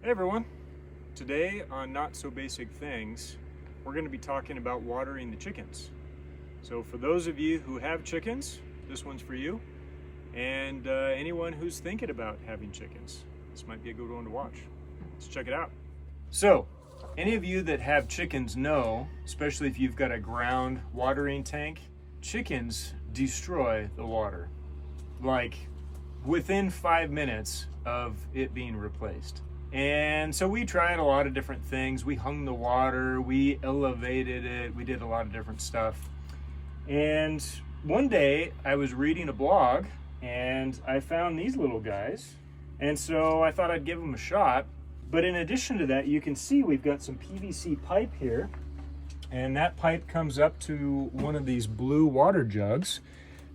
Hey everyone, today on Not So Basic Things, we're going to be talking about watering the chickens. So for those of you who have chickens, this one's for you. And anyone who's thinking about having chickens, this might be a good one to watch. Let's check it out. So, any of you that have chickens know, especially if you've got a ground watering tank, chickens destroy the water. Like within 5 minutes of it being replaced. And so we tried a lot of different things. We hung the water, we elevated it, we did a lot of different stuff. And one day I was reading a blog and I found these little guys. And so I thought I'd give them a shot. But in addition to that, you can see we've got some PVC pipe here. And that pipe comes up to one of these blue water jugs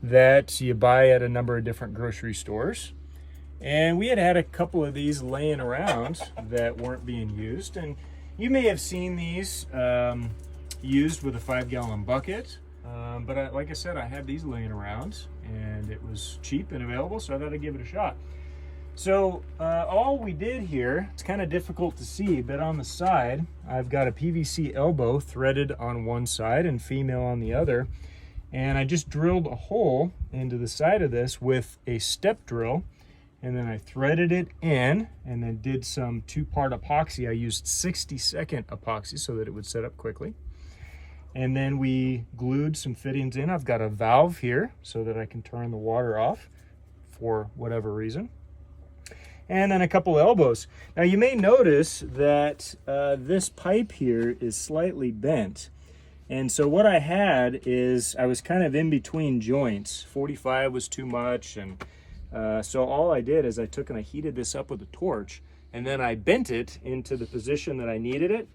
that you buy at a number of different grocery stores. And we had a couple of these laying around that weren't being used. And you may have seen these used with a 5-gallon bucket. But like I said, I had these laying around and it was cheap and available, so I thought I'd give it a shot. So all we did here, it's kind of difficult to see, but on the side, I've got a PVC elbow threaded on one side and female on the other. And I just drilled a hole into the side of this with a step drill. And then I threaded it in and then did some 2-part epoxy. I used 60-second epoxy so that it would set up quickly. And then we glued some fittings in. I've got a valve here so that I can turn the water off for whatever reason. And then a couple elbows. Now you may notice that this pipe here is slightly bent. And so what I had is I was kind of in between joints. 45 was too much, and so all I did is I took and I heated this up with a torch, and then I bent it into the position that I needed it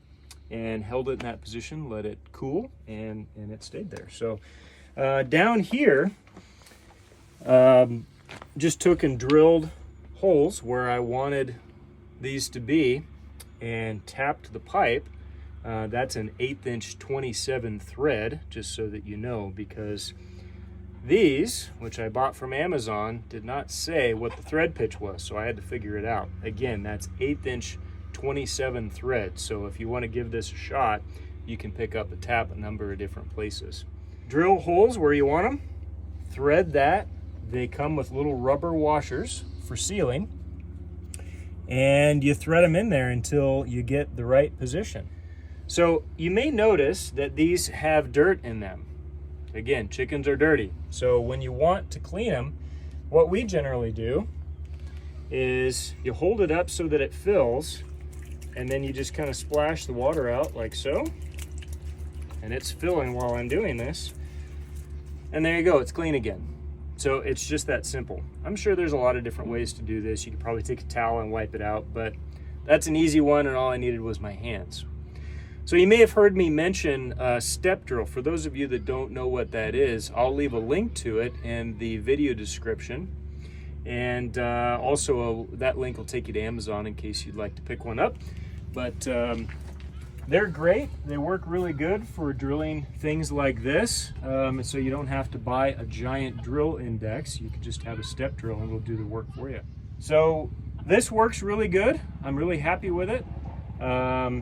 and held it in that position, let it cool, and it stayed there. So down here, just took and drilled holes where I wanted these to be and tapped the pipe. That's an 1/8" 27 thread, just so that you know, because these, which I bought from Amazon, did not say what the thread pitch was, so I had to figure it out. Again, that's 1/8" 27 thread, so if you want to give this a shot, you can pick up a tap a number of different places. Drill holes where you want them, thread that. They come with little rubber washers for sealing, and you thread them in there until you get the right position. So you may notice that these have dirt in them. Again, chickens are dirty. So when you want to clean them, what we generally do is you hold it up so that it fills, and then you just kind of splash the water out like so. And it's filling while I'm doing this. And there you go, it's clean again. So it's just that simple. I'm sure there's a lot of different ways to do this. You could probably take a towel and wipe it out, but that's an easy one, and all I needed was my hands. So you may have heard me mention step drill. For those of you that don't know what that is, I'll leave a link to it in the video description. And also that link will take you to Amazon in case you'd like to pick one up. But they're great. They work really good for drilling things like this. So you don't have to buy a giant drill index. You can just have a step drill and it'll do the work for you. So this works really good. I'm really happy with it.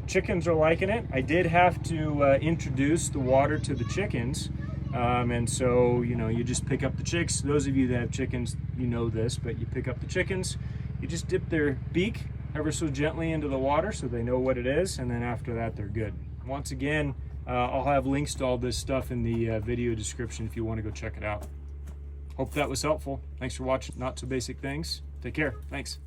Chickens are liking it. I did have to introduce the water to the chickens, and so you just pick up the chicks. Those of you that have chickens, you know this, but you pick up the chickens, you just dip their beak ever so gently into the water so they know what it is, and then after that they're good. Once again, I'll have links to all this stuff in the video description if you want to go check it out. Hope that was helpful. Thanks for watching Not So Basic Things. Take care. Thanks.